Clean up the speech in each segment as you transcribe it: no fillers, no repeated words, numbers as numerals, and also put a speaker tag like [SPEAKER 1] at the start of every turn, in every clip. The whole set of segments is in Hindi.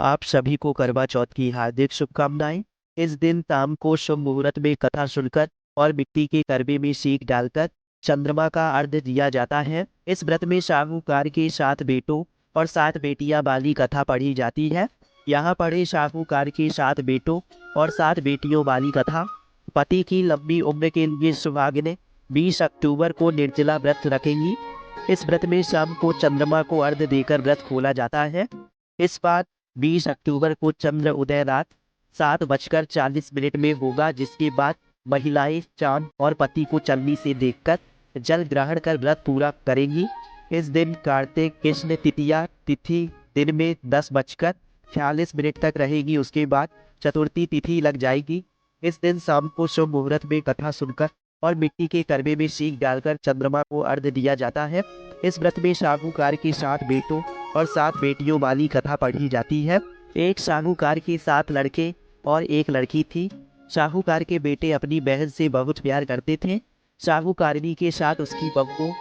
[SPEAKER 1] आप सभी को करवा चौथ की हार्दिक शुभकामनाएं। इस दिन शाम को शुभ मुहूर्त में कथा सुनकर और मिट्टी के करवे में सीख डालकर चंद्रमा का अर्घ्य दिया जाता है। इस व्रत में साहूकार के 7 बेटों और 7 बेटियां वाली कथा पढ़ी जाती है। यहाँ पढ़े साहूकार के 7 बेटों और 7 बेटियों वाली कथा। पति की लंबी उम्र के लिए सुहागिनें 20 अक्टूबर को निर्जला व्रत रखेंगी। इस व्रत में शाम को चंद्रमा को अर्घ्य देकर व्रत खोला जाता है। इस बार 20 अक्टूबर को चंद्र उदय रात 7:40 में होगा, जिसके बाद महिलाएं चांद और पति को चलनी से देखकर जल ग्रहण कर व्रत पूरा करेंगी। इस दिन कार्तिक कृष्ण तृतीया तिथि दिन में 10:46 तक रहेगी। उसके बाद चतुर्थी तिथि लग जाएगी। इस दिन शाम को शुभ मुहूर्त में कथा सुनकर और मिट्टी के करवे में सीख डालकर चंद्रमा को अर्घ्य दिया जाता है। इस व्रत में साहूकार के 7 बेटों और 7 बेटियों वाली कथा पढ़ी जाती है। एक साहूकार के 7 लड़के और एक लड़की थी। साहूकार के बेटे अपनी बहन से बहुत प्यार करते थे। साहूकारनी के साथ उसकी बहू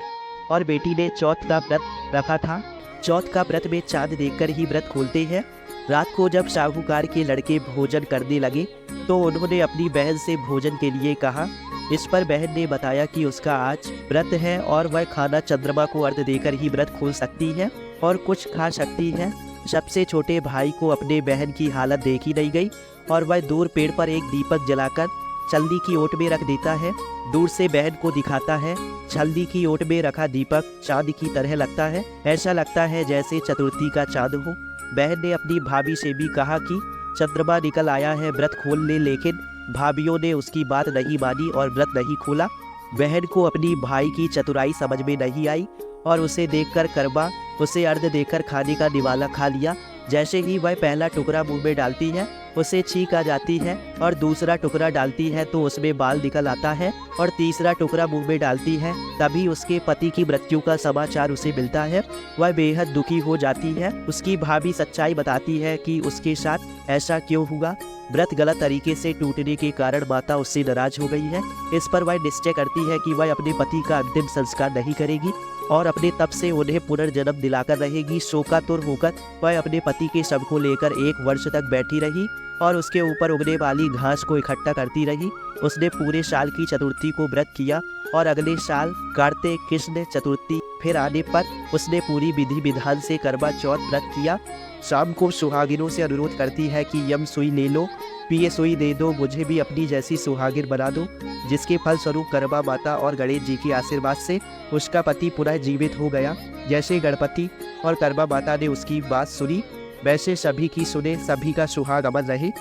[SPEAKER 1] और बेटी ने चौथ का व्रत रखा था। चौथ का व्रत में चांद देखकर ही व्रत खोलते हैं। रात को जब साहूकार के लड़के भोजन करने लगे तो उन्होंने अपनी बहन से भोजन के लिए कहा। इस पर बहन ने बताया कि उसका आज व्रत है और वह खाना चंद्रमा को अर्घ्य देकर ही व्रत खोल सकती है और कुछ खा सकती है। सबसे छोटे भाई को अपने बहन की हालत देखी नहीं गई और वह दूर पेड़ पर एक दीपक जलाकर छलनी की ओट में रख देता है। दूर से बहन को दिखाता है। छलनी की ओट में रखा दीपक चांद की तरह लगता है। ऐसा लगता है जैसे चतुर्थी का चांद हो। बहन ने अपनी भाभी से भी कहा कि चंद्रमा निकल आया है, व्रत खोल ले, लेकिन भाभीियों ने उसकी बात नहीं मानी और व्रत नहीं खोला। बहन को अपनी भाई की चतुराई समझ में नहीं आई और उसे देखकर करवा उसे अर्घ्य देकर खाने का निवाला खा लिया। जैसे ही वह पहला टुकड़ा मुंह में डालती है उसे छींक आ जाती है और दूसरा टुकड़ा डालती है तो उसमें बाल निकल आता है और तीसरा टुकड़ा मुंह में डालती है तभी उसके पति की मृत्यु का समाचार उसे मिलता है। वह बेहद दुखी हो जाती है। उसकी भाभी सच्चाई बताती है कि उसके साथ ऐसा क्यों हुआ। व्रत गलत तरीके से टूटने के कारण माता उससे नाराज हो गई है। इस पर वह निश्चय करती है कि वह अपने पति का अंतिम संस्कार नहीं करेगी और अपने तप से उन्हें पुनर्जन्म दिलाकर रहेगी। शोकातुर होकर वह अपने पति के शव को लेकर 1 वर्ष तक बैठी रही और उसके ऊपर उगने वाली घास को इकट्ठा करती रही। उसने पूरे साल की चतुर्थी को व्रत किया और अगले साल कार्तिक कृष्ण चतुर्थी फिर आने पर उसने पूरी विधि विधान से करवा चौथ व्रत किया। शाम को सुहागिनों से अनुरोध करती है कि यम सुई ले लो, पिए सुई दे दो, मुझे भी अपनी जैसी सुहागिन बना दो। जिसके फलस्वरूप करवा माता और गणेश जी के आशीर्वाद से उसका पति पुनः जीवित हो गया। जैसे गणपति और करवा माता ने उसकी बात सुनी वैसे सभी की सुने। सभी का सुहाग अमर रहे।